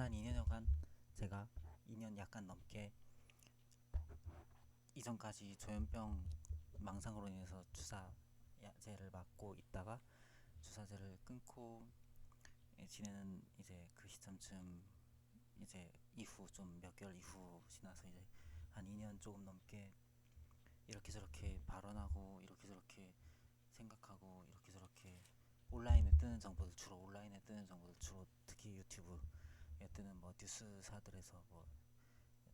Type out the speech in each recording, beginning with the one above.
지난 2년여간 제가 2년 약간 넘게 이전까지 조현병 망상으로 인해서 주사제를 맞고 있다가 주사제를 끊고 지내는 이제 그 시점쯤 이제 이후 좀 몇 개월 이후 지나서 이제 한 2년 조금 넘게 이렇게 저렇게 발언하고 이렇게 저렇게 생각하고 이렇게 저렇게 온라인에 뜨는 정보들 주로 특히 유튜브에 뜨는 뭐 뉴스사들에서 뭐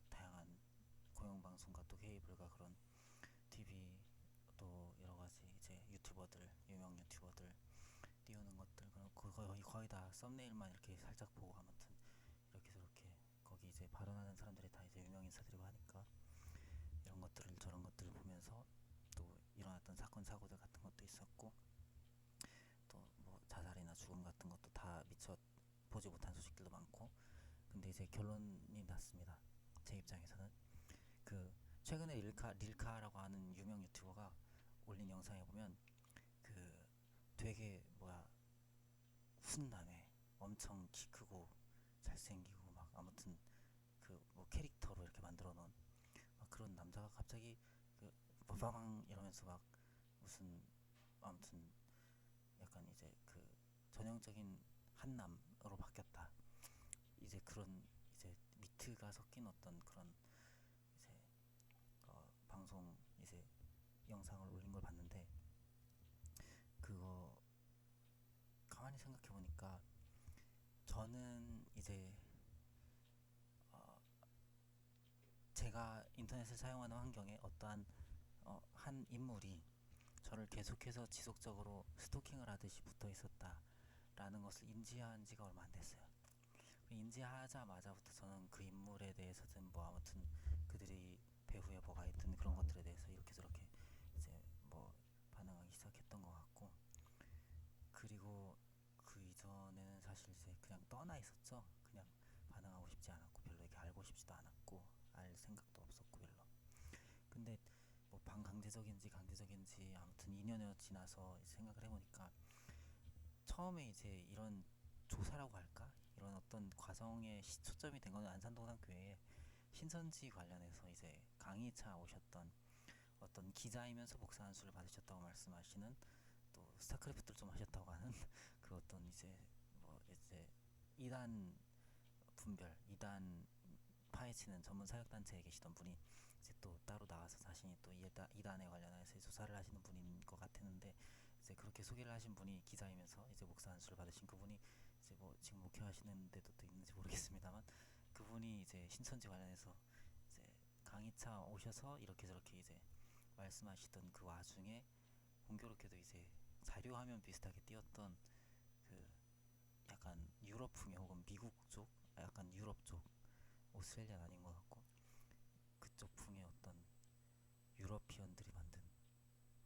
다양한 공영방송과 또 케이블과 그런 TV 또 여러 가지 이제 유튜버들 유명 유튜버들 띄우는 것들 거의 다 썸네일만 이렇게 살짝 보고 아무튼 이렇게 저렇게 거기 이제 발언하는 사람들이 다 이제 유명 인사들이고 하니까 이런 것들을 저런 것들을 보면서 또 일어났던 사건 사고들 같은 것도 있었고 또 뭐 자살이나 죽음 같은 것도 다 미처 보지 못한 소식들도 많고 근데 이제 결론이 났습니다. 제 입장에서는 그 최근에 릴카라고 하는 유명 유튜버가 올린 영상에 보면 그 되게 훈남에 엄청 키 크고 잘생기고 막 아무튼 그 뭐 캐릭터로 이렇게 만들어 놓은 막 그런 남자가 갑자기 그 빠방 이러면서 막 무슨 아무튼 약간 이제 그 전형적인 한남으로 바뀌었다. 이제 그런 이제 미트가 섞인 어떤 그런 이제 방송 이제 영상을 올린 걸 봤는데 그거 가만히 생각해 보니까 저는 이제 어 제가 인터넷을 사용하는 환경에 어떠한 한 인물이 저를 계속해서 지속적으로 스토킹을 하듯이 붙어 있었다라는 것을 인지한 지가 얼마 안 됐어요. 인지하자마자부터 저는 그 인물에 대해서든 뭐 아무튼 그들이 배후에 뭐가 있든 그런 것들에 대해서 이렇게 저렇게 이제 뭐 반응하기 시작했던 것 같고 그리고 그 이전에는 사실 이제 그냥 떠나 있었죠. 그냥 반응하고 싶지 않았고 별로 이렇게 알고 싶지도 않았고 알 생각도 없었고 별로. 근데 뭐 반강제적인지 강제적인지 아무튼 2년여 지나서 생각을 해보니까 처음에 이제 이런 조사라고 할까? 이런 어떤 과정의 시초점이 된 거는 안산동산교회에 신선지 관련해서 이제 강의차 오셨던 어떤 기자이면서 목사 안수를 받으셨다고 말씀하시는 또 스타크래프트를 좀 하셨다고 하는 그 어떤 이제 뭐 이제 이단 분별, 이단 파헤치는 전문 사역단체에 계시던 분이 이제 또 따로 나와서 자신이 또 이단에 관련해서 조사를 하시는 분인 것 같았는데 이제 그렇게 소개를 하신 분이 기자이면서 이제 목사 안수를 받으신 그분이 이제 뭐 지금 목회하시는 데도 또 있는지 모르겠습니다만 그분이 이제 신천지 관련해서 이제 강의차 오셔서 이렇게 저렇게 이제 말씀하시던 그 와중에 공교롭게도 이제 자료화면 비슷하게 띄었던 그 약간 유럽풍의 혹은 미국 쪽 약간 유럽 쪽 오스트레일리아는 아닌 것 같고 그쪽 풍의 어떤 유러피언들이 만든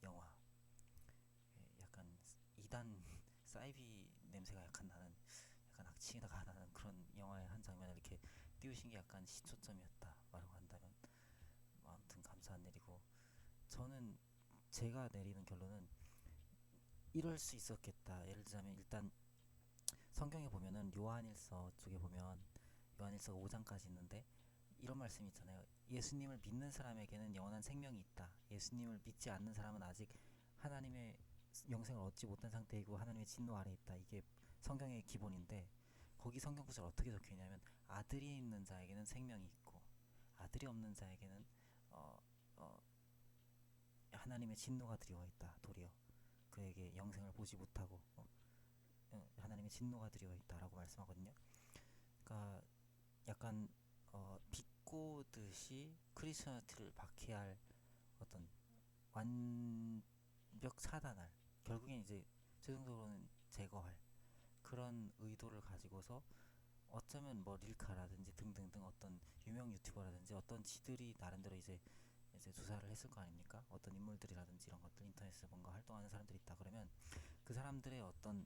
영화 약간 이단 사이비 냄새가 약간 나는 약간 악취가 나는 그런 영화의 한 장면을 이렇게 띄우신 게 약간 시초점이었다 말하고 한다면 뭐 아무튼 감사한 일이고 저는 제가 내리는 결론은 이럴 수 있었겠다. 예를 들자면 일단 성경에 보면은 요한일서 쪽에 보면 요한일서 5장까지 있는데 이런 말씀이 있잖아요. 예수님을 믿는 사람에게는 영원한 생명이 있다. 예수님을 믿지 않는 사람은 아직 하나님의 영생을 얻지 못한 상태이고 하나님의 진노 아래 있다. 이게 성경의 기본인데 거기 성경 구절 어떻게 적혀 있냐면 아들이 있는 자에게는 생명이 있고 아들이 없는 자에게는 어, 어, 하나님의 진노가 드리워 있다. 도리어 그에게 영생을 보지 못하고 하나님의 진노가 드리워 있다라고 말씀하거든요. 그러니까 약간 비꼬듯이 크리스천티를 박해할 어떤 완벽 차단할 결국엔 이제 최종적으로는 제거할 그런 의도를 가지고서 어쩌면 뭐 릴카라든지 등등등 어떤 유명 유튜버라든지 어떤 지들이 나름대로 이제 조사를 했을 거 아닙니까? 어떤 인물들이라든지 이런 것들 인터넷에서 뭔가 활동하는 사람들이 있다 그러면 그 사람들의 어떤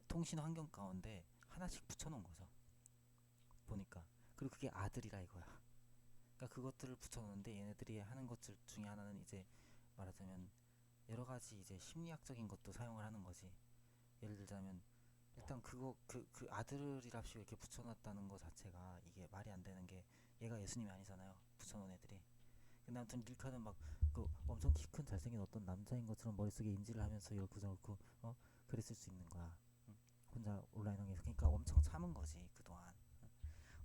통신 환경 가운데 하나씩 붙여놓은 거죠. 보니까 그리고 그게 아들이라 이거야. 그러니까 그것들을 붙여놓는데 얘네들이 하는 것들 중에 하나는 이제 말하자면 여러 가지 이제 심리학적인 것도 사용을 하는 거지. 예를 들자면 일단 그거 그 아들이랍시고 이렇게 붙여놨다는 거 자체가 이게 말이 안 되는 게 얘가 예수님이 아니잖아요. 붙여놓은 애들이. 근데 아무튼 릴카는 막 그 엄청 키 큰 잘생긴 어떤 남자인 것처럼 머릿속에 인지를 하면서 이렇게 저렇게 그랬을 수 있는 거야. 응? 혼자 온라인 항에서 그러니까 엄청 참은 거지 그동안. 응?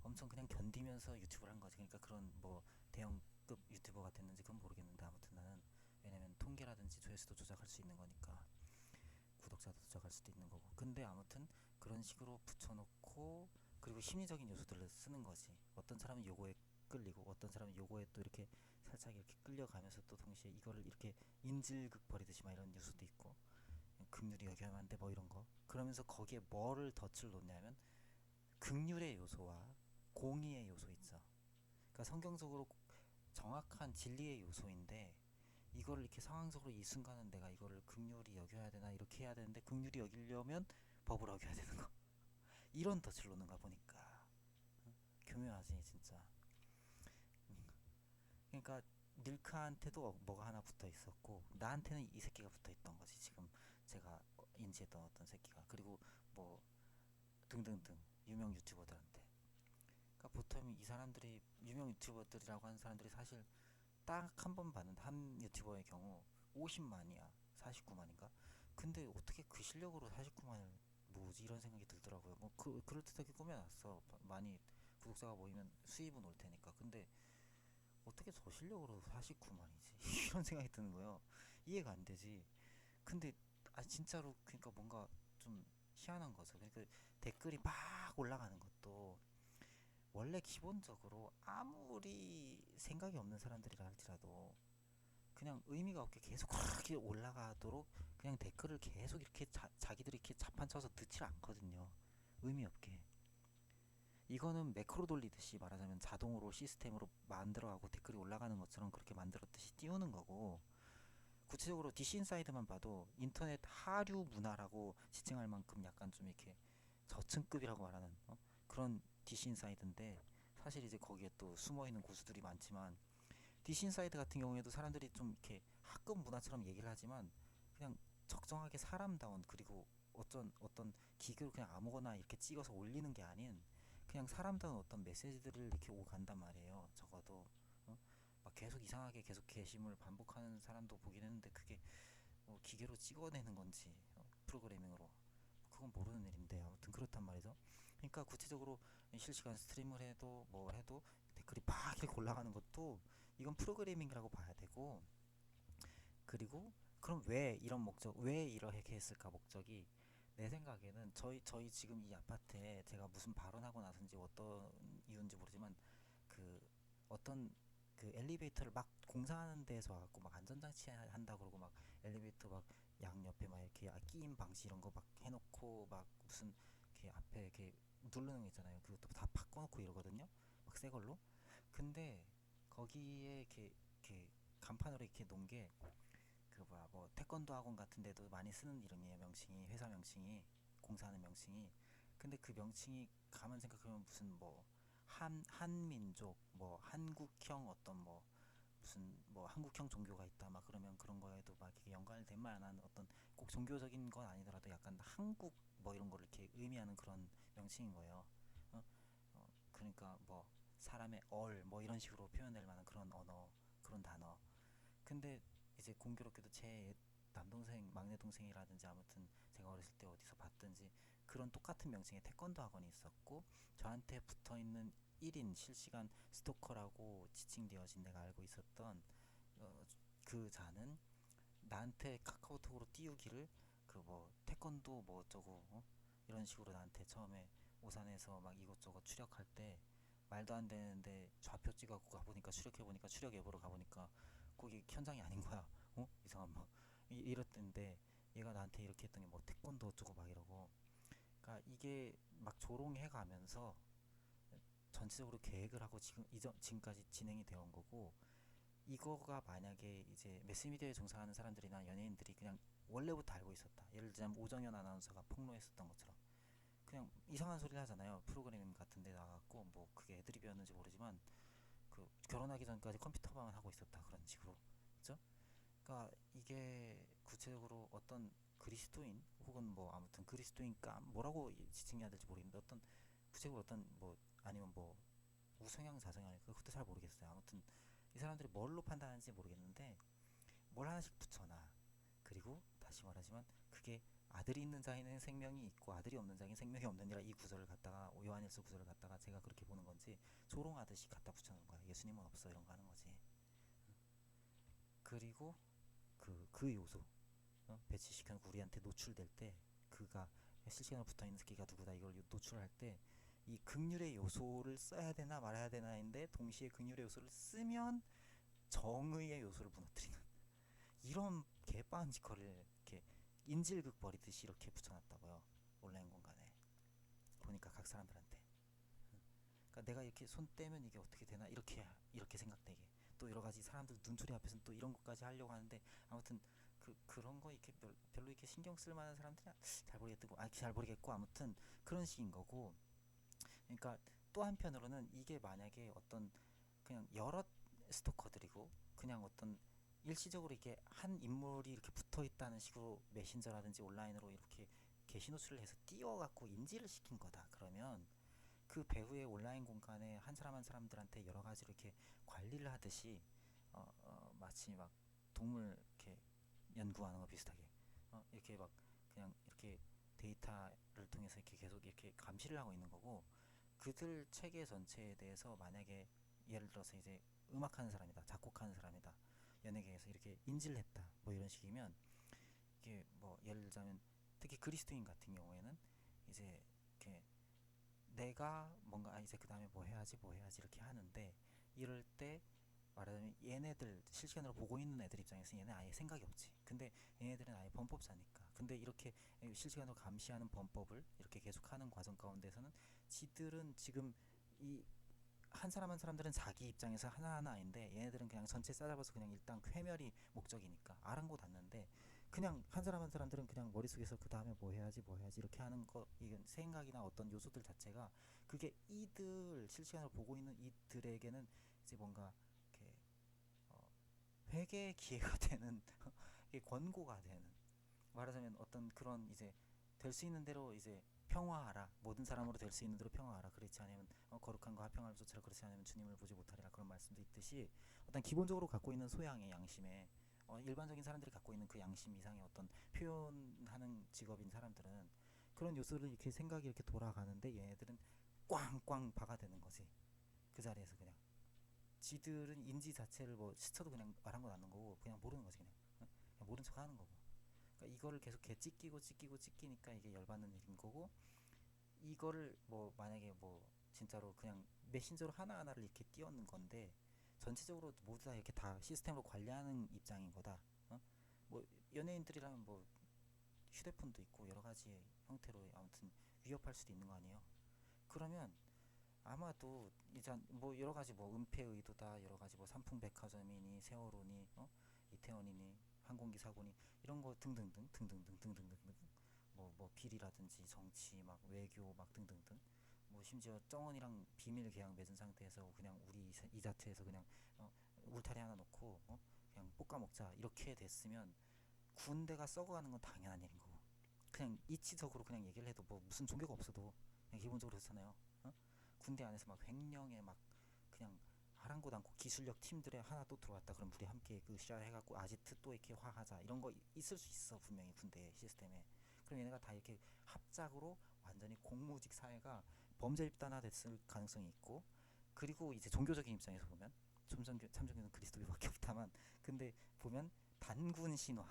엄청 그냥 견디면서 유튜브를 한 거지. 그러니까 그런 뭐 대형급 유튜버가 됐는지 그건 모르겠는데 아무튼 나는 왜냐면 통계라든지 조회수도 조작할 수 있는 거니까 구독자도 조작할 수도 있는 거고. 근데 아무튼 그런 식으로 붙여놓고 그리고 심리적인 요소들을 쓰는 거지. 어떤 사람은 요거에 끌리고 어떤 사람은 요거에 또 이렇게 살짝 이렇게 끌려가면서 또 동시에 이거를 이렇게 인질극 벌이듯이 막 이런 요소도 있고 극률이 여겨야만 한데 뭐 이런 거 그러면서 거기에 뭐를 덫을 놓냐면 극률의 요소와 공의의 요소 있죠. 그러니까 성경적으로 정확한 진리의 요소인데 이거를 이렇게 상황적으로 이 순간은 내가 이거를 극률이 여겨야 되나 이렇게 해야 되는데 극률이 여기려면 법을 어겨야 되는 거 이런 덫을 놓는가 보니까 교묘하지 진짜. 그러니까 닐카한테도 뭐가 하나 붙어 있었고 나한테는 이 새끼가 붙어 있던 거지 지금 제가 인지했던 어떤 새끼가. 그리고 뭐 등등등 유명 유튜버들한테. 그러니까 보통 이 사람들이 유명 유튜버들이라고 하는 사람들이 사실 딱 한 번 봤는데 한 유튜버의 경우 50만이야 49만인가. 근데 어떻게 그 실력으로 49만을 모으지 이런 생각이 들더라고요. 뭐 그럴듯하게 꾸며놨어. 많이 구독자가 모이면 수입은 올 테니까. 근데 어떻게 저 실력으로 49만이지 이런 생각이 드는 거예요. 이해가 안 되지. 근데 진짜로 그러니까 뭔가 좀 희한한 거죠. 그러니까 댓글이 막 올라가는 것도 원래 기본적으로 아무리 생각이 없는 사람들이라 할지라도 그냥 의미가 없게 계속 그렇게 올라가도록 그냥 댓글을 계속 이렇게 자기들이 이렇게 자판 쳐서 넣질 않거든요. 의미 없게. 이거는 매크로 돌리듯이 말하자면 자동으로 시스템으로 만들어가고 댓글이 올라가는 것처럼 그렇게 만들었듯이 띄우는 거고. 구체적으로 디시인사이드만 봐도 인터넷 하류 문화라고 지칭할 만큼 약간 좀 이렇게 저층급이라고 말하는 그런 디시인사이드인데 사실 이제 거기에 또 숨어있는 고수들이 많지만 디신사이드 같은 경우에도 사람들이 좀 이렇게 학급 문화처럼 얘기를 하지만 그냥 적정하게 사람다운 그리고 어떤 기교를 그냥 아무거나 이렇게 찍어서 올리는 게 아닌 그냥 사람다운 어떤 메시지들을 이렇게 오고 간단 말이에요. 적어도 막 계속 이상하게 계속 게시물 반복하는 사람도 보긴 했는데 그게 뭐 기계로 찍어내는 건지 프로그래밍으로 그건 모르는 일인데 아무튼 그렇단 말이죠. 그러니까 구체적으로 실시간 스트림을 해도 뭘 해도 댓글이 막 이렇게 올라가는 것도 이건 프로그래밍이라고 봐야 되고. 그리고 그럼 왜 이런 목적 왜 이렇게 했을까 목적이 내 생각에는 저희 지금 이 아파트에 제가 무슨 발언하고 나선지 어떤 이유인지 모르지만 그 어떤 그 엘리베이터를 막 공사하는 데서 와갖고 막 안전장치 한다 그러고 막 엘리베이터 막 양옆에 막 이렇게 끼임 방지 이런 거 막 해놓고 막 무슨 이렇게 앞에 이렇게 누르는 거 있잖아요. 그것도 다 바꿔놓고 이러거든요. 막 새 걸로. 근데 거기에 이렇게 간판으로 이렇게 놓은 게 그 뭐야 뭐 태권도 학원 같은 데도 많이 쓰는 이름이에요. 명칭이 회사 명칭이 공사하는 명칭이. 근데 그 명칭이 가만 생각하면 무슨 뭐 한민족 뭐 한국형 어떤 뭐 무슨 뭐 한국형 종교가 있다 막 그러면 그런 거에도 막 이렇게 연관될 만한 어떤 꼭 종교적인 건 아니더라도 약간 한국 뭐 이런 거를 이렇게 의미하는 그런 명칭인 거예요. 어? 그러니까 뭐 사람의 얼 뭐 이런 식으로 표현될 만한 그런 언어 그런 단어. 근데 이제 공교롭게도 제 남동생 막내 동생이라든지 아무튼 제가 어렸을 때 어디서 봤든지 그런 똑같은 명칭의 태권도 학원이 있었고 저한테 붙어있는 1인 실시간 스토커라고 지칭되어진 내가 알고 있었던 어, 그 자는 나한테 카카오톡으로 띄우기를 그 뭐 태권도 뭐 어쩌고 이런 식으로 나한테 처음에 오산에서 막 이것저것 추력할 때 말도 안 되는데 좌표 찍어갖고 가보니까 추력해보니까 추력 앱으로 가보니까 거기 현장이 아닌 거야. 이상한 막 이랬던데 얘가 나한테 이렇게 했더니 뭐 태권도 어쩌고 막 이러고. 그러니까 이게 막 조롱해 가면서 전체적으로 계획을 하고 지금까지 진행이 되어 온 거고. 이거가 만약에 이제 매스미디어에 종사하는 사람들이나 연예인들이 그냥 원래부터 알고 있었다. 예를 들자면 오정현 아나운서가 폭로했었던 것처럼 그냥 이상한 소리를 하잖아요. 프로그래밍 같은 데 나가고 뭐 그게 애드립이었는지 모르지만 그 결혼하기 전까지 컴퓨터만 하고 있었다 그런 식으로. 그죠? 그러니까 이게 구체적으로 어떤 그리스도인 혹은 뭐 아무튼 그리스도인감 뭐라고 지칭해야 될지 모르겠는데 어떤 구체적으로 어떤 뭐 아니면 뭐 우성향 자성향 그것도 잘 모르겠어요. 아무튼 이 사람들이 뭘로 판단하는지 모르겠는데 뭘 하나씩 붙여놔. 그리고 다시 말하지만 그게 아들이 있는 자에는 생명이 있고 아들이 없는 자에는 생명이 없느니라 이 구절을 갖다가 요한일서 구절을 갖다가 제가 그렇게 보는 건지 조롱하듯이 갖다 붙여놓은 거야. 예수님은 없어 이런 거 하는 거지. 그리고 그 요소 배치시켜놓고 우리한테 노출될 때 그가 실시간으로 붙어있는 새끼가 누구다 이걸 노출할 때 이 극률의 요소를 써야 되나 말아야 되나인데 동시에 극률의 요소를 쓰면 정의의 요소를 무너뜨리는 이런 개빠은 짓거리를 이렇게 인질극 벌이듯이 이렇게 붙여놨다고요. 온라인 공간에 보니까 각 사람들한테. 그러니까 내가 이렇게 손 떼면 이게 어떻게 되나 이렇게 생각되게 또 여러 가지 사람들 눈초리 앞에서는 또 이런 것까지 하려고 하는데 아무튼 그런 거 이렇게 별로 이렇게 신경 쓸 만한 사람들이 잘 모르겠고 아무튼 그런 식인 거고. 그러니까 또 한편으로는 이게 만약에 어떤 그냥 여러 스토커들이고 그냥 어떤 일시적으로 이렇게 한 인물이 이렇게 붙어 있다는 식으로 메신저라든지 온라인으로 이렇게 게시 노출을 해서 띄워갖고 인지를 시킨 거다. 그러면 그 배후의 온라인 공간에 한 사람 한 사람들한테 여러 가지로 이렇게 관리를 하듯이 마치 막 동물 이렇게 연구하는 거 비슷하게 이렇게 막 그냥 이렇게 데이터를 통해서 이렇게 계속 이렇게 감시를 하고 있는 거고 그들 체계 전체에 대해서 만약에 예를 들어서 이제 음악하는 사람이다, 작곡하는 사람이다, 연예계에서 이렇게 인지를 했다, 뭐 이런 식이면 이게 뭐 예를 들자면 특히 그리스도인 같은 경우에는 이제 이렇게 내가 뭔가 이제 그 다음에 뭐 해야지 이렇게 하는데 이럴 때 말하자면 얘네들 실시간으로 보고 있는 애들 입장에서 얘네 아예 생각이 없지. 근데 얘네들은 아예 범법자니까. 근데 이렇게 실시간으로 감시하는 범법을 이렇게 계속하는 과정 가운데서는 지들은 지금 이 한 사람 한 사람들은 자기 입장에서 하나하나인데 얘네들은 그냥 전체 싸잡아서 그냥 일단 쾌멸이 목적이니까 아랑곳았는데 그냥 한 사람 한 사람들은 그냥 머릿속에서 그 다음에 뭐 해야지 이렇게 하는 거 이건 생각이나 어떤 요소들 자체가 그게 이들 실시간으로 보고 있는 이들에게는 이제 뭔가 이렇게 회개의 기회가 되는 권고가 되는 말하자면 어떤 그런 이제 될 수 있는 대로 이제 평화하라 모든 사람으로 될 수 있는 대로 평화하라 그렇지 않으면 거룩한 거 화평함을 쫓아라 그렇지 않으면 주님을 보지 못하리라 그런 말씀도 있듯이 어떤 기본적으로 갖고 있는 소양의 양심에 일반적인 사람들이 갖고 있는 그 양심 이상의 어떤 표현하는 직업인 사람들은 그런 요소를 이렇게 생각이 이렇게 돌아가는데 얘네들은 꽝꽝 박아대는 거지. 그 자리에서 그냥 지들은 인지 자체를 뭐 스쳐도 그냥 말한 건 않는 거고 그냥 모르는 거지 그냥, 그냥 모른 척 하는 거고. 그러니까 이거를 계속 찍히니까 이게 열받는 일인 거고 이거를 뭐 만약에 뭐 진짜로 그냥 메신저로 하나하나를 이렇게 띄워놓는 건데 전체적으로 모두 다 이렇게 다 시스템으로 관리하는 입장인 거다. 뭐 연예인들이라면 뭐 휴대폰도 있고 여러 가지 형태로 아무튼 위협할 수도 있는 거 아니에요. 그러면 아마도 이제 뭐 여러 가지 뭐 은폐 의도다 여러 가지 뭐 삼풍백화점이니 세월호니 이태원이니 항공기 사고니 이런 거 등등등 뭐 비리라든지 정치 막 외교 막 등등등 뭐 심지어 정원이랑 비밀 계약 맺은 상태에서 그냥 우리 이 자체에서 그냥 울타리 하나 놓고 그냥 볶아 먹자 이렇게 됐으면 군대가 썩어가는 건 당연한 일인 거고 그냥 이치적으로 그냥 얘기를 해도 뭐 무슨 종교가 없어도 그냥 기본적으로 그렇잖아요. 군대 안에서 막 횡령에 막 그냥 아랑곳 않고 기술력 팀들에 하나 또 들어왔다 그럼 우리 함께 그 시야 해갖고 아지트 또 이렇게 화하자 이런 거 있을 수 있어 분명히 군대 시스템에. 그럼 얘네가 다 이렇게 합작으로 완전히 공무직 사회가 범죄 집단화됐을 가능성이 있고 그리고 이제 종교적인 입장에서 보면 참종교는 그리스도교밖에 없다만 근데 보면 단군 신화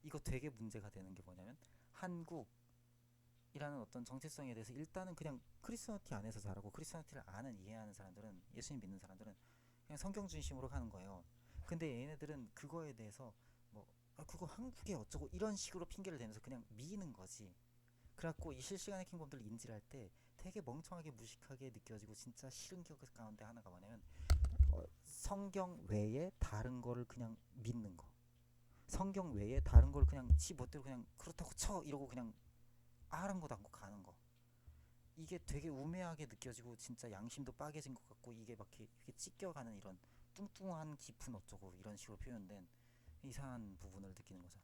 이거 되게 문제가 되는 게 뭐냐면 한국이라는 어떤 정체성에 대해서 일단은 그냥 크리스천티 안에서 자라고 크리스천티를 아는 이해하는 사람들은 예수님 믿는 사람들은 그냥 성경 중심으로 가는 거예요. 근데 얘네들은 그거에 대해서 뭐 그거 한국에 어쩌고 이런 식으로 핑계를 대면서 그냥 미는 거지. 그래갖고 이 실시간 해킹범들을 인지를 할 때 되게 멍청하게 무식하게 느껴지고 진짜 싫은 기억 가운데 하나가 뭐냐면 성경 외에 다른 거를 그냥 믿는 거. 성경 외에 다른 걸 그냥 지 멋대로 그냥 그렇다고 쳐 이러고 그냥 아랑곳 않고 가는 거. 이게 되게 우매하게 느껴지고 진짜 양심도 빠개진 것 같고 이게 막 이렇게 찢겨가는 이런 뚱뚱한 깊은 어쩌고 이런 식으로 표현된 이상한 부분을 느끼는 거죠.